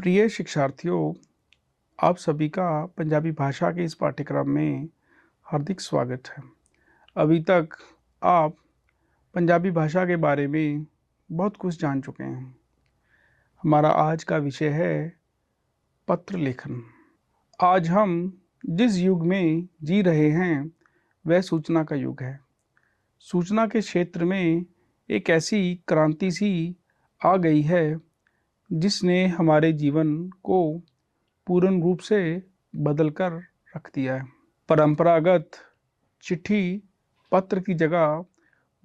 प्रिय शिक्षार्थियों, आप सभी का पंजाबी भाषा के इस पाठ्यक्रम में हार्दिक स्वागत है। अभी तक आप पंजाबी भाषा के बारे में बहुत कुछ जान चुके हैं। हमारा आज का विषय है पत्र लेखन। आज हम जिस युग में जी रहे हैं वह सूचना का युग है। सूचना के क्षेत्र में एक ऐसी क्रांति सी आ गई है जिसने हमारे जीवन को पूर्ण रूप से बदल कर रख दिया है। परंपरागत चिट्ठी पत्र की जगह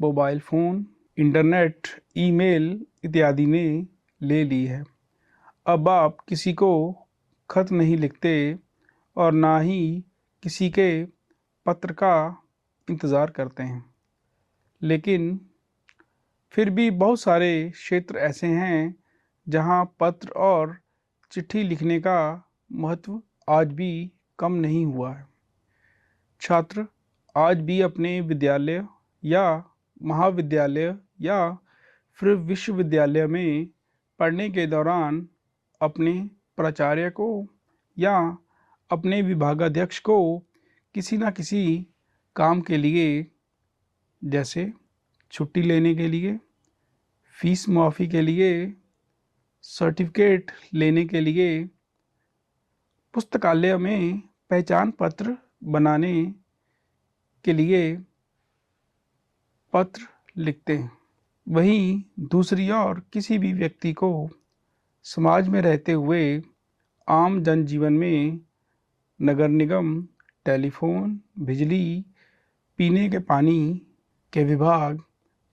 मोबाइल फ़ोन, इंटरनेट, ईमेल इत्यादि ने ले ली है। अब आप किसी को खत नहीं लिखते और ना ही किसी के पत्र का इंतज़ार करते हैं। लेकिन फिर भी बहुत सारे क्षेत्र ऐसे हैं जहां पत्र और चिट्ठी लिखने का महत्व आज भी कम नहीं हुआ है। छात्र आज भी अपने विद्यालय या महाविद्यालय या फिर विश्वविद्यालय में पढ़ने के दौरान अपने प्राचार्य को या अपने विभागाध्यक्ष को किसी न किसी काम के लिए, जैसे छुट्टी लेने के लिए, फीस माफ़ी के लिए, सर्टिफिकेट लेने के लिए, पुस्तकालय में पहचान पत्र बनाने के लिए पत्र लिखते हैं। वहीं दूसरी ओर किसी भी व्यक्ति को समाज में रहते हुए आम जनजीवन में नगर निगम, टेलीफोन, बिजली, पीने के पानी के विभाग,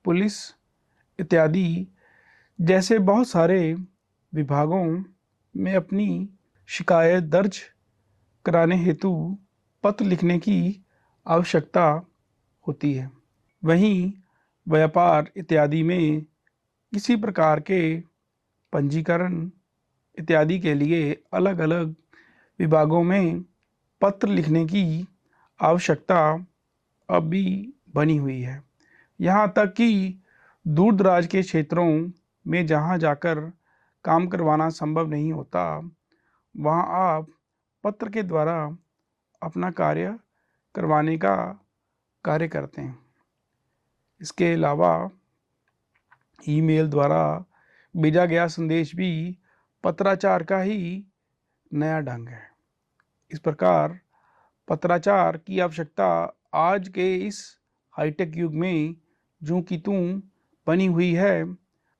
पुलिस इत्यादि जैसे बहुत सारे विभागों में अपनी शिकायत दर्ज कराने हेतु पत्र लिखने की आवश्यकता होती है। वहीं व्यापार इत्यादि में किसी प्रकार के पंजीकरण इत्यादि के लिए अलग अलग विभागों में पत्र लिखने की आवश्यकता अब भी बनी हुई है। यहाँ तक कि दूर दराज के क्षेत्रों में जहाँ जाकर काम करवाना संभव नहीं होता, वहाँ आप पत्र के द्वारा अपना कार्य करवाने का कार्य करते हैं। इसके अलावा ईमेल द्वारा भेजा गया संदेश भी पत्राचार का ही नया ढंग है। इस प्रकार पत्राचार की आवश्यकता आज के इस हाईटेक युग में जूं की तूं बनी हुई है।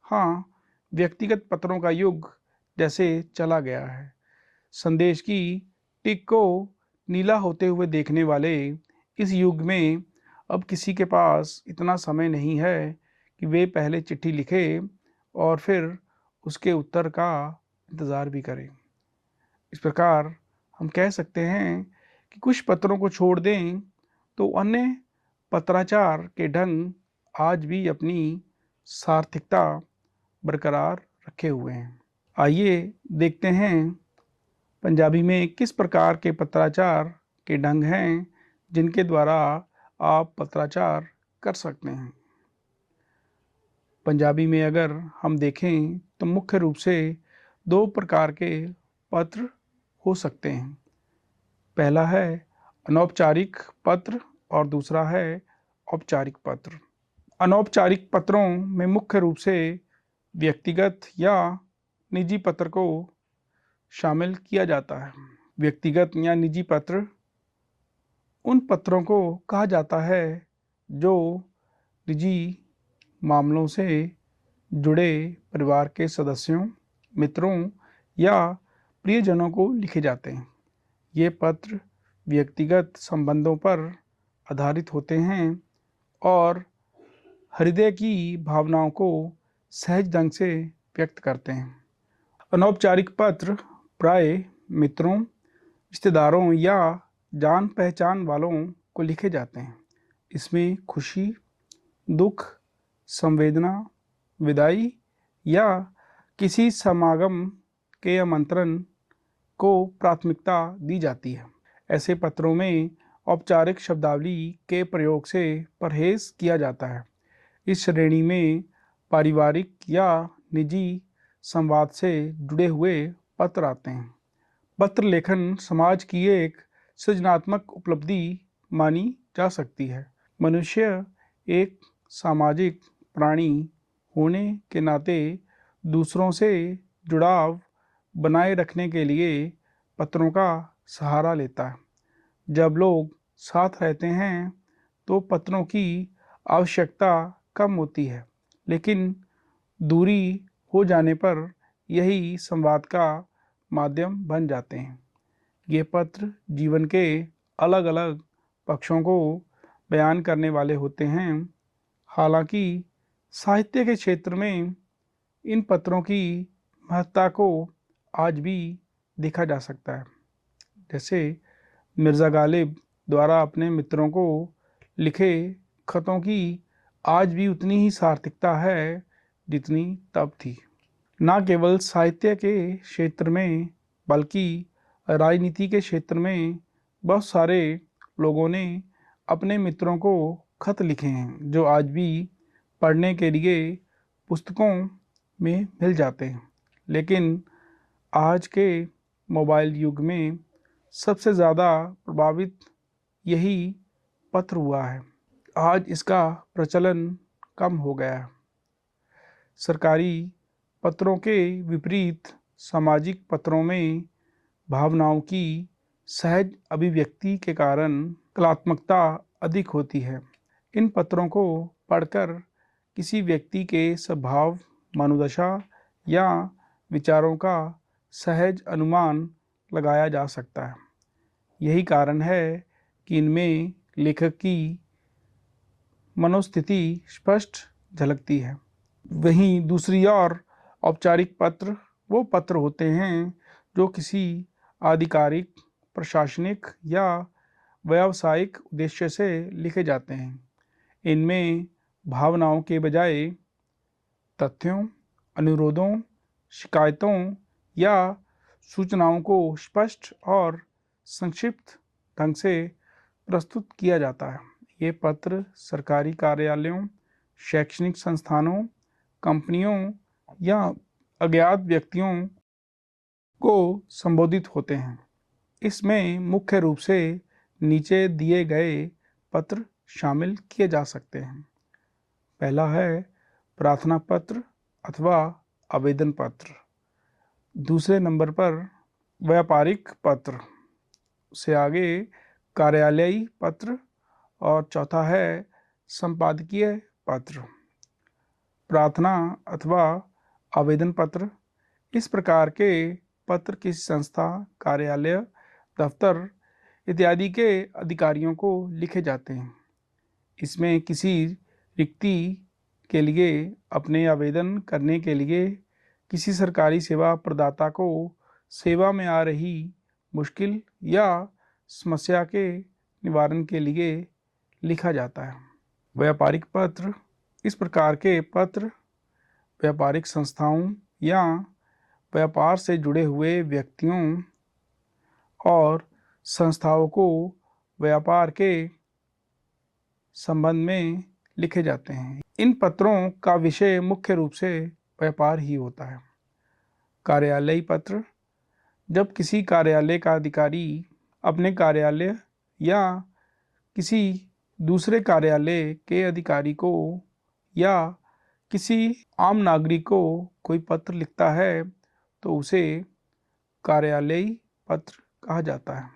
हाँ, व्यक्तिगत पत्रों का युग जैसे चला गया है। संदेश की टिक को नीला होते हुए देखने वाले इस युग में अब किसी के पास इतना समय नहीं है कि वे पहले चिट्ठी लिखे और फिर उसके उत्तर का इंतज़ार भी करें। इस प्रकार हम कह सकते हैं कि कुछ पत्रों को छोड़ दें तो अन्य पत्राचार के ढंग आज भी अपनी सार्थकता बरकरार रखे हुए हैं। आइए देखते हैं पंजाबी में किस प्रकार के पत्राचार के ढंग हैं जिनके द्वारा आप पत्राचार कर सकते हैं। पंजाबी में अगर हम देखें तो मुख्य रूप से दो प्रकार के पत्र हो सकते हैं। पहला है अनौपचारिक पत्र और दूसरा है औपचारिक पत्र। अनौपचारिक पत्रों में मुख्य रूप से व्यक्तिगत या निजी पत्र को शामिल किया जाता है। व्यक्तिगत या निजी पत्र उन पत्रों को कहा जाता है जो निजी मामलों से जुड़े परिवार के सदस्यों, मित्रों या प्रियजनों को लिखे जाते हैं। ये पत्र व्यक्तिगत संबंधों पर आधारित होते हैं और हृदय की भावनाओं को सहज ढंग से व्यक्त करते हैं। अनौपचारिक पत्र प्राय मित्रों, रिश्तेदारों या जान पहचान वालों को लिखे जाते हैं। इसमें खुशी, दुख, संवेदना, विदाई या किसी समागम के आमंत्रण को प्राथमिकता दी जाती है। ऐसे पत्रों में औपचारिक शब्दावली के प्रयोग से परहेज किया जाता है। इस श्रेणी में पारिवारिक या निजी संवाद से जुड़े हुए पत्र आते हैं। पत्र लेखन समाज की एक सृजनात्मक उपलब्धि मानी जा सकती है। मनुष्य एक सामाजिक प्राणी होने के नाते दूसरों से जुड़ाव बनाए रखने के लिए पत्रों का सहारा लेता है। जब लोग साथ रहते हैं तो पत्रों की आवश्यकता कम होती है, लेकिन दूरी हो जाने पर यही संवाद का माध्यम बन जाते हैं। ये पत्र जीवन के अलग अलग पक्षों को बयान करने वाले होते हैं। हालांकि साहित्य के क्षेत्र में इन पत्रों की महत्ता को आज भी देखा जा सकता है। जैसे मिर्ज़ा गालिब द्वारा अपने मित्रों को लिखे खतों की आज भी उतनी ही सार्थकता है जितनी तब थी। न केवल साहित्य के क्षेत्र में बल्कि राजनीति के क्षेत्र में बहुत सारे लोगों ने अपने मित्रों को खत लिखे हैं जो आज भी पढ़ने के लिए पुस्तकों में मिल जाते हैं। लेकिन आज के मोबाइल युग में सबसे ज़्यादा प्रभावित यही पत्र हुआ है। आज इसका प्रचलन कम हो गया है। सरकारी पत्रों के विपरीत सामाजिक पत्रों में भावनाओं की सहज अभिव्यक्ति के कारण कलात्मकता अधिक होती है। इन पत्रों को पढ़कर किसी व्यक्ति के स्वभाव, मनोदशा या विचारों का सहज अनुमान लगाया जा सकता है। यही कारण है कि इनमें लेखक की मनोस्थिति स्पष्ट झलकती है। वहीं दूसरी ओर औपचारिक पत्र वो पत्र होते हैं जो किसी आधिकारिक, प्रशासनिक या व्यावसायिक उद्देश्य से लिखे जाते हैं। इनमें भावनाओं के बजाय तथ्यों, अनुरोधों, शिकायतों या सूचनाओं को स्पष्ट और संक्षिप्त ढंग से प्रस्तुत किया जाता है। ये पत्र सरकारी कार्यालयों, शैक्षणिक संस्थानों, कंपनियों या अज्ञात व्यक्तियों को संबोधित होते हैं। इसमें मुख्य रूप से नीचे दिए गए पत्र शामिल किए जा सकते हैं। पहला है प्रार्थना पत्र अथवा आवेदन पत्र। दूसरे नंबर पर व्यापारिक पत्र, से आगे कार्यालयी पत्र और चौथा है संपादकीय पत्र। प्रार्थना अथवा आवेदन पत्र, इस प्रकार के पत्र किसी संस्था, कार्यालय, दफ्तर इत्यादि के अधिकारियों को लिखे जाते हैं। इसमें किसी रिक्ति के लिए अपने आवेदन करने के लिए किसी सरकारी सेवा प्रदाता को सेवा में आ रही मुश्किल या समस्या के निवारण के लिए लिखा जाता है। व्यापारिक पत्र, इस प्रकार के पत्र व्यापारिक संस्थाओं या व्यापार से जुड़े हुए व्यक्तियों और संस्थाओं को व्यापार के संबंध में लिखे जाते हैं। इन पत्रों का विषय मुख्य रूप से व्यापार ही होता है। कार्यालयी पत्र, जब किसी कार्यालय का अधिकारी अपने कार्यालय या किसी दूसरे कार्यालय के अधिकारी को या किसी आम नागरिक को कोई पत्र लिखता है तो उसे कार्यालयी पत्र कहा जाता है।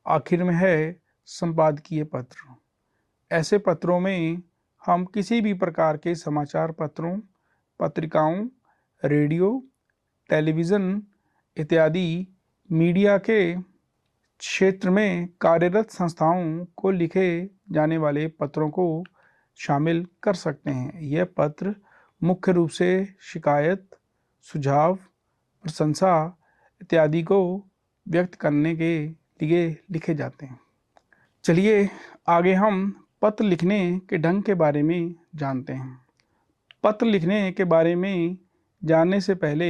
आखिर में है संपादकीय पत्र। ऐसे पत्रों में हम किसी भी प्रकार के समाचार पत्रों, पत्रिकाओं, रेडियो, टेलीविज़न इत्यादि मीडिया के क्षेत्र में कार्यरत संस्थाओं को लिखे जाने वाले पत्रों को शामिल कर सकते हैं। यह पत्र मुख्य रूप से शिकायत, सुझाव, प्रशंसा इत्यादि को व्यक्त करने के लिए लिखे जाते हैं। चलिए आगे हम पत्र लिखने के ढंग के बारे में जानते हैं। पत्र लिखने के बारे में जानने से पहले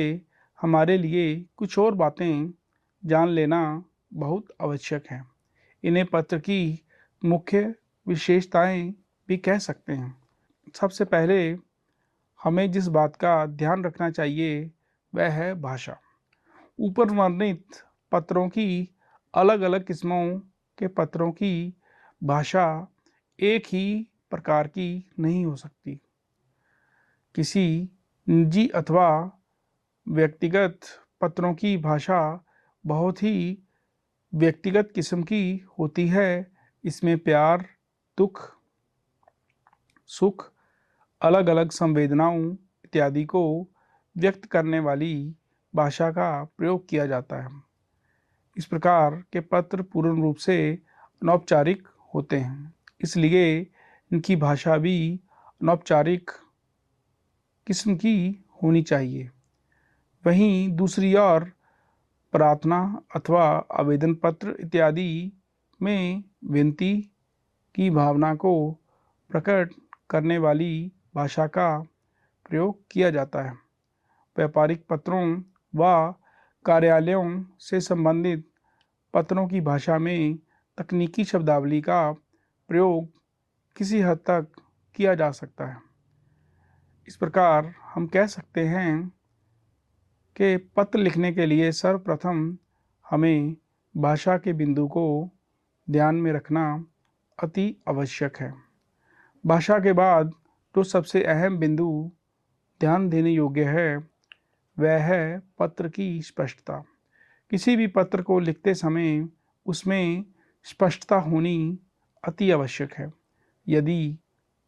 हमारे लिए कुछ और बातें जान लेना बहुत आवश्यक है। इन्हें पत्र की मुख्य विशेषताएं भी कह सकते हैं। सबसे पहले हमें जिस बात का ध्यान रखना चाहिए वह है भाषा। ऊपर वर्णित पत्रों की अलग अलग किस्मों के पत्रों की भाषा एक ही प्रकार की नहीं हो सकती। किसी निजी अथवा व्यक्तिगत पत्रों की भाषा बहुत ही व्यक्तिगत किस्म की होती है। इसमें प्यार, दुख, सुख, अलग अलग संवेदनाओं इत्यादि को व्यक्त करने वाली भाषा का प्रयोग किया जाता है। इस प्रकार के पत्र पूर्ण रूप से अनौपचारिक होते हैं, इसलिए इनकी भाषा भी अनौपचारिक किस्म की होनी चाहिए। वहीं दूसरी ओर प्रार्थना अथवा आवेदन पत्र इत्यादि में विनती की भावना को प्रकट करने वाली भाषा का प्रयोग किया जाता है। व्यापारिक पत्रों व कार्यालयों से संबंधित पत्रों की भाषा में तकनीकी शब्दावली का प्रयोग किसी हद तक किया जा सकता है। इस प्रकार हम कह सकते हैं कि पत्र लिखने के लिए सर्वप्रथम हमें भाषा के बिंदु को ध्यान में रखना अति आवश्यक है। भाषा के बाद जो सबसे अहम बिंदु ध्यान देने योग्य है वह है पत्र की स्पष्टता। किसी भी पत्र को लिखते समय उसमें स्पष्टता होनी अति आवश्यक है। यदि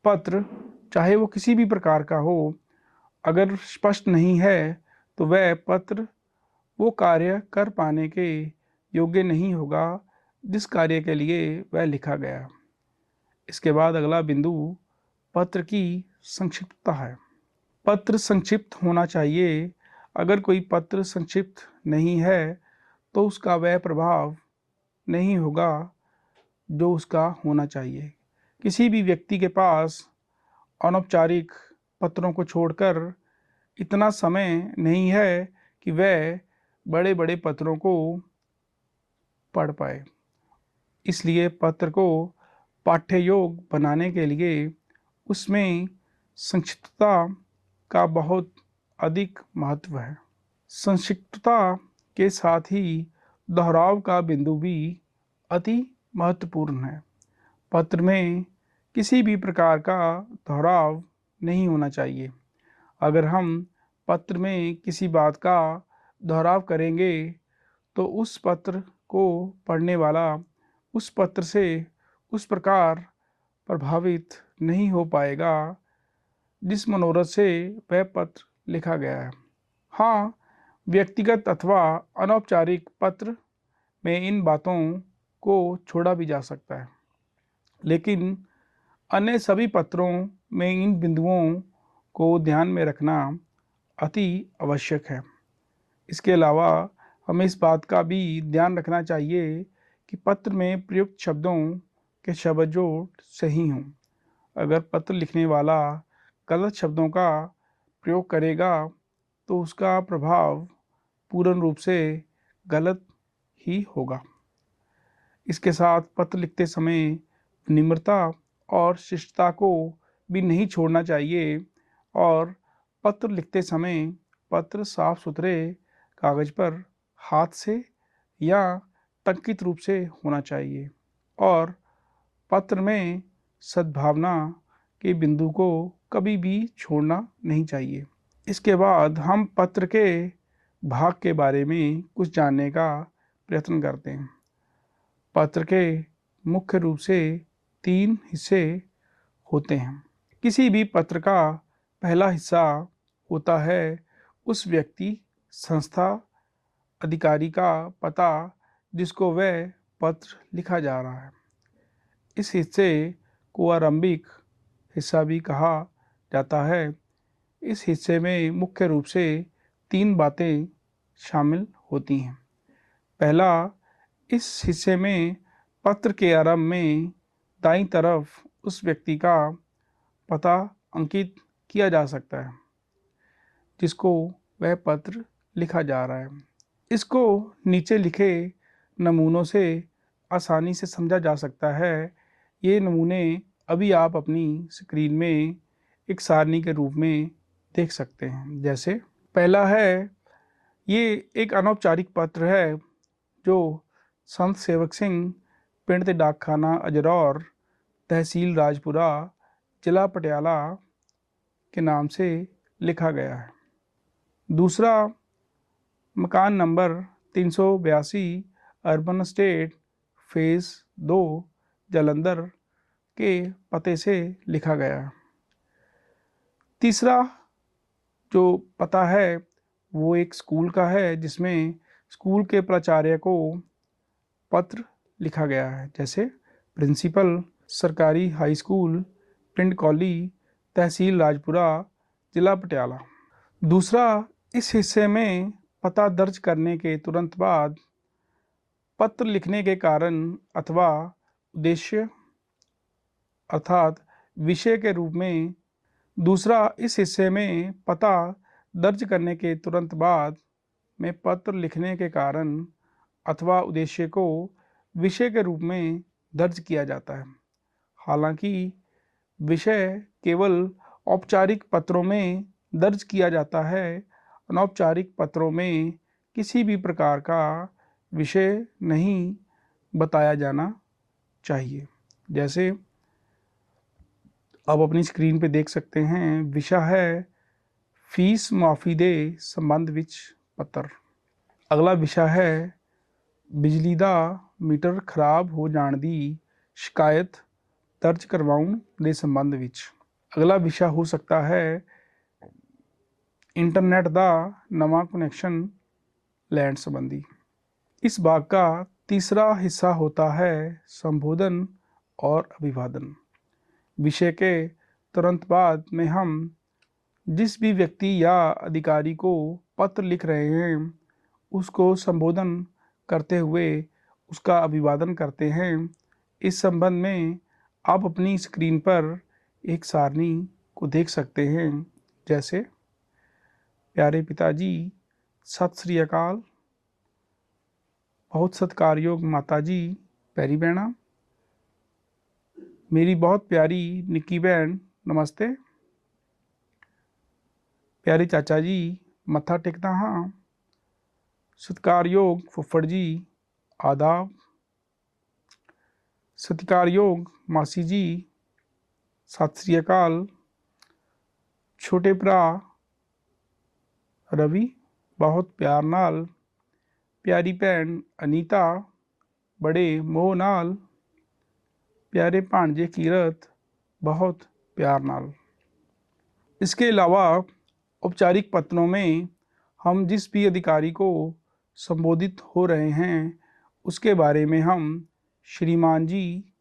पत्र चाहे वो किसी भी प्रकार का हो, अगर स्पष्ट नहीं है तो वह पत्र वो कार्य कर पाने के योग्य नहीं होगा जिस कार्य के लिए वह लिखा गया। इसके बाद अगला बिंदु पत्र की संक्षिप्तता है। पत्र संक्षिप्त होना चाहिए। अगर कोई पत्र संक्षिप्त नहीं है तो उसका वह प्रभाव नहीं होगा जो उसका होना चाहिए। किसी भी व्यक्ति के पास अनौपचारिक पत्रों को छोड़कर इतना समय नहीं है कि वह बड़े बड़े पत्रों को पढ़ पाए। इसलिए पत्र को पाठ्य योग बनाने के लिए उसमें संक्षिप्तता का बहुत अधिक महत्व है। संक्षिप्तता के साथ ही दोहराव का बिंदु भी अति महत्वपूर्ण है। पत्र में किसी भी प्रकार का दोहराव नहीं होना चाहिए। अगर हम पत्र में किसी बात का दोहराव करेंगे तो उस पत्र को पढ़ने वाला उस पत्र से उस प्रकार प्रभावित नहीं हो पाएगा जिस मनोरथ से वह पत्र लिखा गया है। हाँ, व्यक्तिगत अथवा अनौपचारिक पत्र में इन बातों को छोड़ा भी जा सकता है, लेकिन अन्य सभी पत्रों में इन बिंदुओं को ध्यान में रखना अति आवश्यक है। इसके अलावा हमें इस बात का भी ध्यान रखना चाहिए कि पत्र में प्रयुक्त शब्दों के शब्द जोड़ सही हों। अगर पत्र लिखने वाला गलत शब्दों का प्रयोग करेगा तो उसका प्रभाव पूर्ण रूप से गलत ही होगा। इसके साथ पत्र लिखते समय विनम्रता और शिष्टता को भी नहीं छोड़ना चाहिए और पत्र लिखते समय पत्र साफ सुथरे कागज पर हाथ से या टंकित रूप से होना चाहिए और पत्र में सद्भावना के बिंदु को कभी भी छोड़ना नहीं चाहिए। इसके बाद हम पत्र के भाग के बारे में कुछ जानने का प्रयत्न करते हैं। पत्र के मुख्य रूप से 3 हिस्से होते हैं। किसी भी पत्र का पहला हिस्सा होता है उस व्यक्ति, संस्था, अधिकारी का पता जिसको वह पत्र लिखा जा रहा है। इस हिस्से को आरंभिक हिस्सा भी कहा जाता है। इस हिस्से में मुख्य रूप से 3 बातें शामिल होती हैं। पहला, इस हिस्से में पत्र के आरंभ में दाईं तरफ उस व्यक्ति का पता अंकित किया जा सकता है जिसको वह पत्र लिखा जा रहा है। इसको नीचे लिखे नमूनों से आसानी से समझा जा सकता है। ये नमूने अभी आप अपनी स्क्रीन में एक सारणी के रूप में देख सकते हैं। जैसे पहला है ये एक अनौपचारिक पत्र है जो संत सेवक सिंह, पिंड डाकखाना अजरौर, तहसील राजपुरा, जिला पटियाला के नाम से लिखा गया है। दूसरा, मकान number 382, urban state, phase 2, Jalandhar के पते से लिखा गया है। तीसरा जो पता है वो एक स्कूल का है, जिसमें स्कूल के प्राचार्य को पत्र लिखा गया है, जैसे प्रिंसिपल, सरकारी हाई स्कूल, पिंड कौली, तहसील राजपुरा, जिला पटियाला। दूसरा, इस हिस्से में पता दर्ज करने के तुरंत बाद पत्र लिखने के कारण अथवा उद्देश्य अर्थात विषय के रूप में। दूसरा, इस हिस्से में पता दर्ज करने के तुरंत बाद में पत्र लिखने के कारण अथवा उद्देश्य को विषय के रूप में दर्ज किया जाता है। हालांकि विषय केवल औपचारिक पत्रों में दर्ज किया जाता है, अनौपचारिक पत्रों में किसी भी प्रकार का विषय नहीं बताया जाना चाहिए। जैसे आप अपनी स्क्रीन पे देख सकते हैं, विषय है फीस माफ़ी दे संबंध विच पत्र। अगला विषय है बिजली दा मीटर खराब हो जाने दी शिकायत दर्ज करवाउण दे संबंध विच। अगला विषय हो सकता है इंटरनेट दा नवा कनेक्शन लैण संबंधी। इस भाग का तीसरा हिस्सा होता है संबोधन और अभिवादन। विषय के तुरंत बाद में हम जिस भी व्यक्ति या अधिकारी को पत्र लिख रहे हैं उसको संबोधन करते हुए उसका अभिवादन करते हैं। इस संबंध में आप अपनी स्क्रीन पर एक सारणी को देख सकते हैं, जैसे प्यारे पिताजी, सत श्री अकाल, बहुत सत्कारयोग माताजी, पैरी बहना, मेरी बहुत प्यारी निक्की बहन, नमस्ते, प्यारे चाचा जी, मत्था टेकता हाँ, सत्कारयोग फुफ्फड़ जी, आदाब, सत्कारयोग मासी जी, सत श्री अकाल, छोटे भरा रवि, बहुत प्यार नाल, प्यारी भैन अनीता, बड़े मोह नाल, प्यारे भांजे कीरत, बहुत प्यार नाल। इसके अलावा औपचारिक पत्रों में हम जिस भी अधिकारी को संबोधित हो रहे हैं उसके बारे में हम श्रीमान जी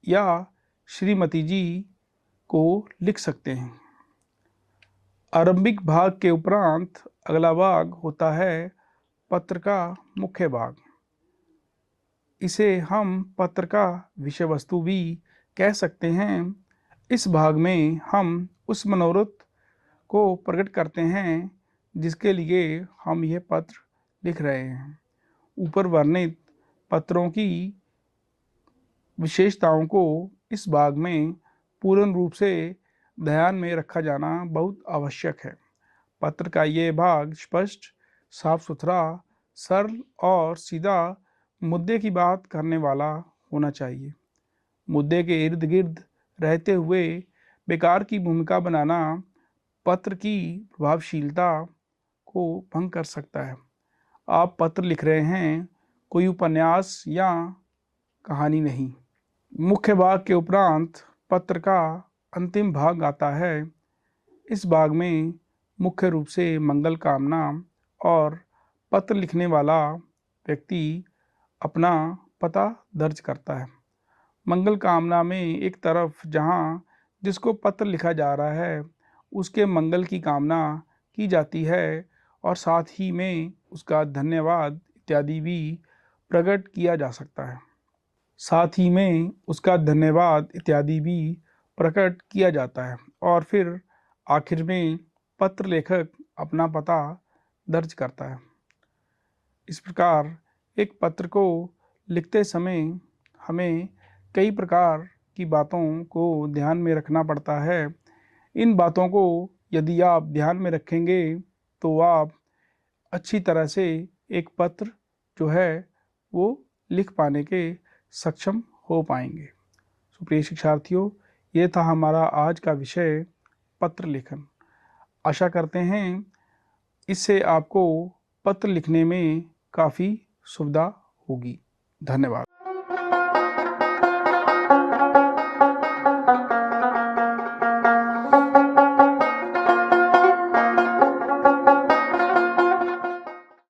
या श्रीमती जी को लिख सकते हैं। आरंभिक भाग के उपरांत अगला भाग होता है पत्र का मुख्य भाग। इसे हम पत्र का विषय वस्तु भी कह सकते हैं। इस भाग में हम उस मनोरथ को प्रकट करते हैं जिसके लिए हम यह पत्र लिख रहे हैं। ऊपर वर्णित पत्रों की विशेषताओं को इस भाग में पूर्ण रूप से ध्यान में रखा जाना बहुत आवश्यक है। पत्र का ये भाग स्पष्ट, साफ सुथरा, सरल और सीधा मुद्दे की बात करने वाला होना चाहिए। मुद्दे के इर्द गिर्द रहते हुए बेकार की भूमिका बनाना पत्र की प्रभावशीलता को भंग कर सकता है। आप पत्र लिख रहे हैं, कोई उपन्यास या कहानी नहीं। मुख्य भाग के उपरांत पत्र का अंतिम भाग आता है। इस भाग में मुख्य रूप से मंगल कामना और पत्र लिखने वाला व्यक्ति अपना पता दर्ज करता है। मंगल कामना में एक तरफ जहां जिसको पत्र लिखा जा रहा है उसके मंगल की कामना की जाती है और साथ ही में उसका धन्यवाद इत्यादि भी प्रकट किया जा सकता है। साथ ही में उसका धन्यवाद इत्यादि भी प्रकट किया जाता है और फिर आखिर में पत्र लेखक अपना पता दर्ज करता है। इस प्रकार एक पत्र को लिखते समय हमें कई प्रकार की बातों को ध्यान में रखना पड़ता है। इन बातों को यदि आप ध्यान में रखेंगे तो आप अच्छी तरह से एक पत्र जो है वो लिख पाने के सक्षम हो पाएंगे। तो प्रिय शिक्षार्थियों, ये था हमारा आज का विषय पत्र लेखन। आशा करते हैं इससे आपको पत्र लिखने में काफ़ी सुविधा होगी। धन्यवाद।